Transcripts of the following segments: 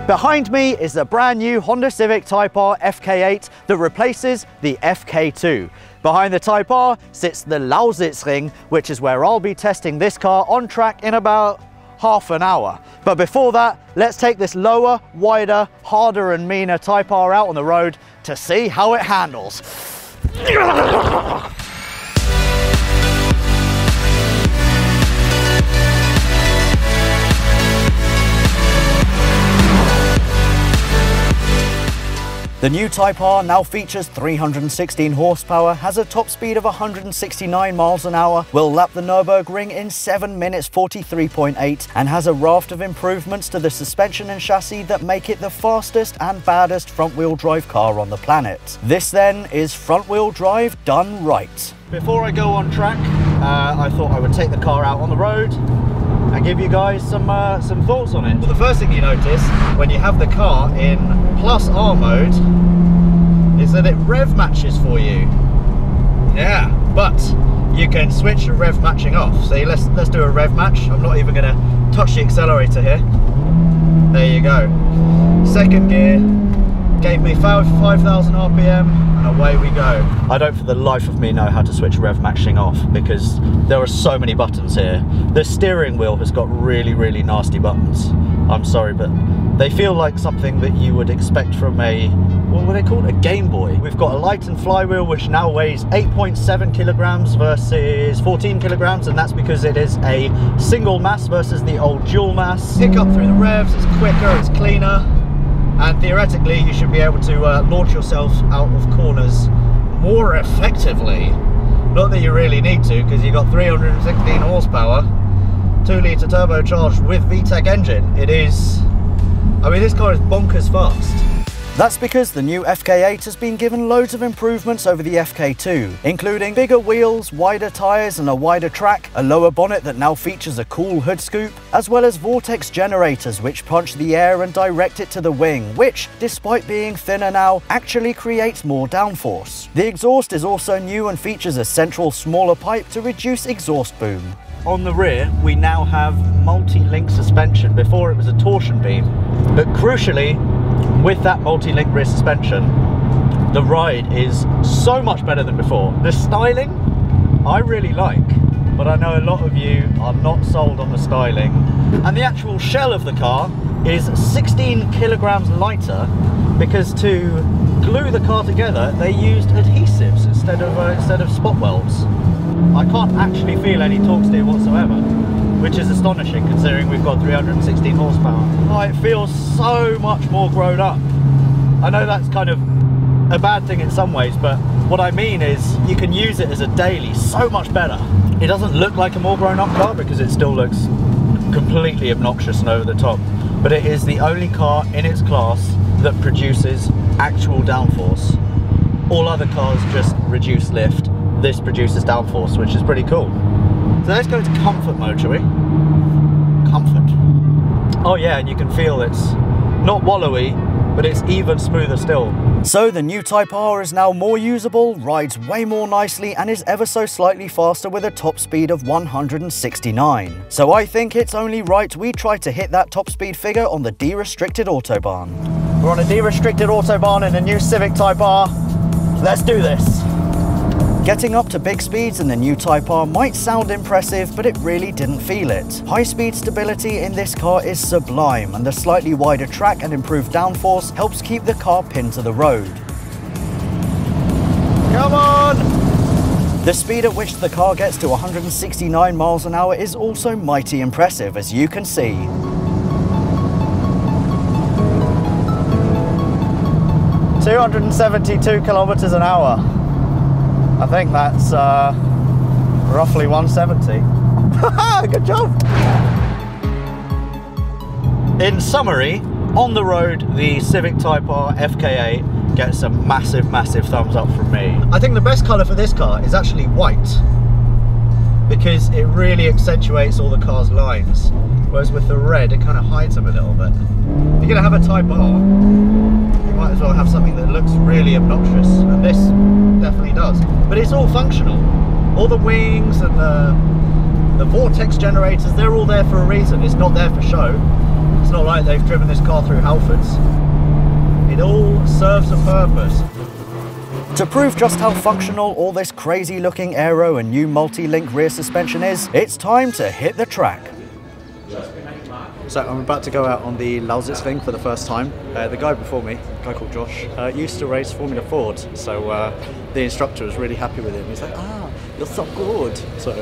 Behind me is the brand new Honda Civic Type R FK8 that replaces the FK2. Behind the Type R sits the Lausitzring, which is where I'll be testing this car on track in about half an hour. But before that, let's take this lower, wider, harder and meaner Type R out on the road to see how it handles. The new Type R now features 316 horsepower, has a top speed of 169 miles an hour, will lap the Nürburgring in 7 minutes 43.8, and has a raft of improvements to the suspension and chassis that make it the fastest and baddest front-wheel drive car on the planet. This then is front-wheel drive done right. Before I go on track, I thought I would take the car out on the road and give you guys some thoughts on it. Well, the first thing you notice when you have the car in plus R mode is that it rev matches for you. Yeah, but you can switch the rev matching off. So let's do a rev match. I'm not even going to touch the accelerator here. There you go. Second gear gave me 5,000 RPM and away we go. I don't for the life of me know how to switch rev matching off because there are so many buttons here. The steering wheel has got really nasty buttons. I'm sorry, but they feel like something that you would expect from a, what were they called? A Game Boy. We've got a Lighten flywheel which now weighs 8.7 kilograms versus 14 kilograms, and that's because it is a single mass versus the old dual mass. Pick up through the revs, it's quicker, it's cleaner, and theoretically you should be able to launch yourself out of corners more effectively. Not that you really need to, because you've got 316 horsepower, 2-litre turbocharged with VTEC engine. It is, I mean, this car is bonkers fast. That's because the new FK8 has been given loads of improvements over the FK2, including bigger wheels, wider tyres and a wider track, a lower bonnet that now features a cool hood scoop, as well as vortex generators which punch the air and direct it to the wing, which, despite being thinner now, actually creates more downforce. The exhaust is also new and features a central smaller pipe to reduce exhaust boom. On the rear, we now have multi-link suspension. Before it was a torsion beam, but crucially, with that multi-link rear suspension, the ride is so much better than before. The styling, I really like, but I know a lot of you are not sold on the styling. And the actual shell of the car is 16 kilograms lighter because to glue the car together, they used adhesives instead of spot welds. I can't actually feel any torque steer whatsoever, which is astonishing considering we've got 316 horsepower. Oh, it feels so much more grown up. I know that's kind of a bad thing in some ways, but what I mean is you can use it as a daily so much better. It doesn't look like a more grown up car because it still looks completely obnoxious and over the top, but it is the only car in its class that produces actual downforce. All other cars just reduce lift. This produces downforce, which is pretty cool. So let's go to comfort mode, shall we? Comfort. Oh yeah, and you can feel it's not wallowy, but it's even smoother still. So the new Type R is now more usable, rides way more nicely, and is ever so slightly faster with a top speed of 169. So I think it's only right we try to hit that top speed figure on the de-restricted Autobahn. We're on a de-restricted Autobahn in the new Civic Type R. Let's do this. Getting up to big speeds in the new Type R might sound impressive, but it really didn't feel it. High-speed stability in this car is sublime, and the slightly wider track and improved downforce helps keep the car pinned to the road. Come on! The speed at which the car gets to 169 miles an hour is also mighty impressive, as you can see. "272 kilometers an hour. I think that's roughly 170. Good job! In summary, on the road, the Civic Type R FK8 gets a massive thumbs up from me. I think the best colour for this car is actually white, because it really accentuates all the car's lines, whereas with the red it kind of hides them a little bit. If you're going to have a Type R, you might as well have something that looks really obnoxious, and this definitely does. But it's all functional. All the wings and the vortex generators, they're all there for a reason. It's not there for show. It's not like they've driven this car through Halfords. It all serves a purpose. To prove just how functional all this crazy looking aero and new multi-link rear suspension is, it's time to hit the track. So I'm about to go out on the Lausitzring for the first time. The guy before me, a guy called Josh, used to race Formula Ford, so the instructor was really happy with him. He's like, ah, you're so good. So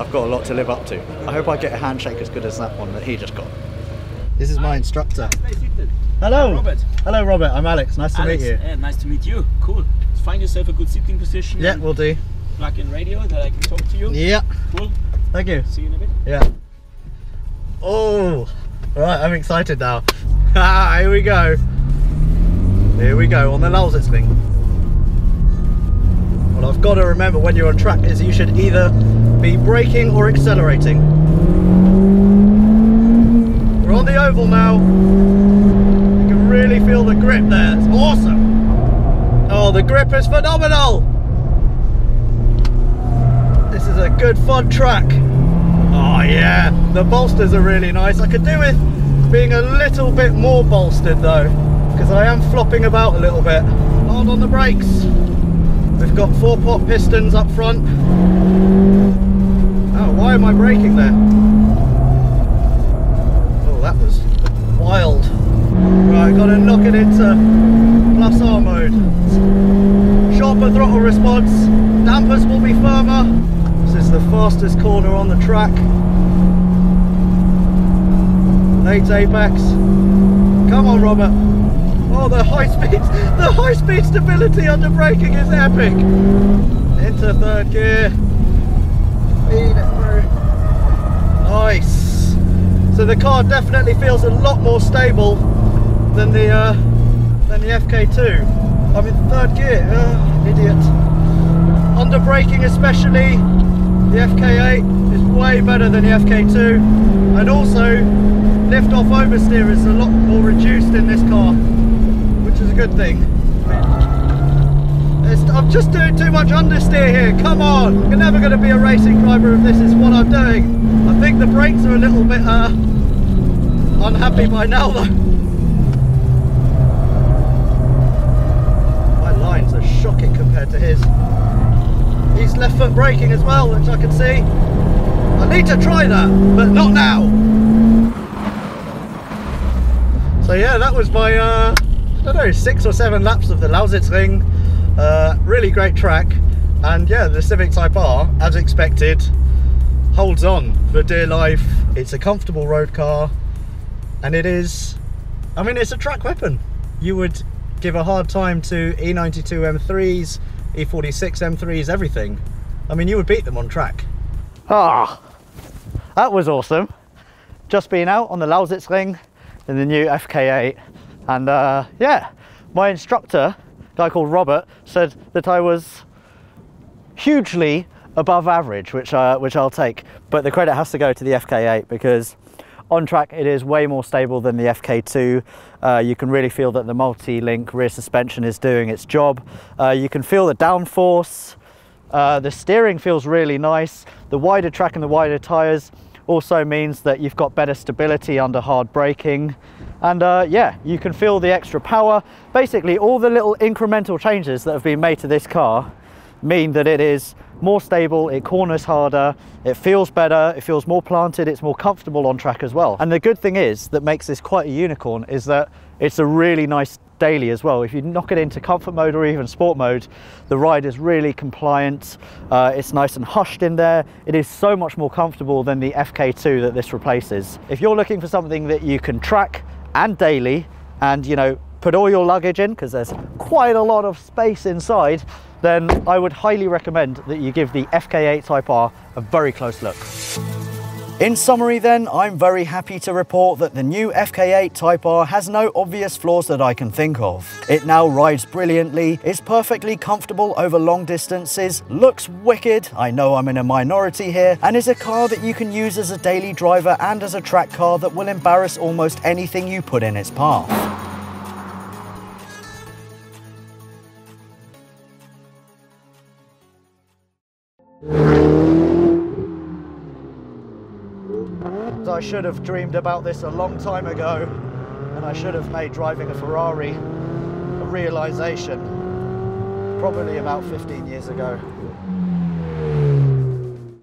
I've got a lot to live up to. I hope I get a handshake as good as that one that he just got. This is my instructor. Hello. Robert. Hello Robert, I'm Alex. Nice to meet you. Yeah, nice to meet you. Cool. Find yourself a good sitting position. Yeah, we'll do. Plug in radio that I can talk to you. Yeah. Cool. Thank you. See you in a bit. Yeah. Oh, right, I'm excited now. Here we go. Here we go on the Lausitzring. What I've got to remember when you're on track is you should either be braking or accelerating. We're on the oval now. You can really feel the grip there. It's awesome. Oh, the grip is phenomenal. This is a good fun track. Oh yeah, the bolsters are really nice. I could do with being a little bit more bolstered though, because I am flopping about a little bit. Hard on the brakes. We've got 4-pot pistons up front. Oh, why am I braking there? Oh, that was wild. Right, gotta knock it into plus R mode. Sharper throttle response. Dampers will be firmer. This is the fastest corner on the track. Late apex. Come on, Robert. Oh, the high speed stability under braking is epic. Into third gear. Speed it through. Nice. So the car definitely feels a lot more stable than the FK2. I'm in third gear. Idiot. Under braking especially, the FK8 is way better than the FK2, and also lift off oversteer is a lot more reduced in this car, which is a good thing. I'm just doing too much understeer here, come on! You're never going to be a racing driver if this is what I'm doing. I think the brakes are a little bit unhappy by now though. My lines are shocking compared to his. He's left foot braking as well, which I can see. I need to try that, but not now. So yeah, that was my, I don't know, 6 or 7 laps of the Lausitzring. Really great track. And yeah, the Civic Type R, as expected, holds on for dear life. It's a comfortable road car. And it is, I mean, it's a track weapon. You would give a hard time to E92 M3s, E46 M3s, everything. I mean, you would beat them on track. Ah, that was awesome. Just been out on the Lausitzring in the new FK8, and yeah, my instructor, a guy called Robert, said that I was hugely above average, which I'll take. But the credit has to go to the FK8 because on track it is way more stable than the FK2. You can really feel that the multi-link rear suspension is doing its job. You can feel the downforce. The steering feels really nice. The wider track and the wider tyres also means that you've got better stability under hard braking. And yeah, you can feel the extra power. Basically, all the little incremental changes that have been made to this car mean that it is more stable, it corners harder, it feels better, it feels more planted, it's more comfortable on track as well. And the good thing is, that makes this quite a unicorn, is that it's a really nice daily as well. If you knock it into comfort mode or even sport mode, the ride is really compliant. It's nice and hushed in there. It is so much more comfortable than the FK2 that this replaces. If you're looking for something that you can track and daily, and you know, put all your luggage in, because there's quite a lot of space inside, then I would highly recommend that you give the FK8 Type R a very close look. In summary then, I'm very happy to report that the new FK8 Type R has no obvious flaws that I can think of. It now rides brilliantly, is perfectly comfortable over long distances, looks wicked, I know I'm in a minority here, and is a car that you can use as a daily driver and as a track car that will embarrass almost anything you put in its path. And I should have dreamed about this a long time ago, and I should have made driving a Ferrari a realization probably about 15 years ago.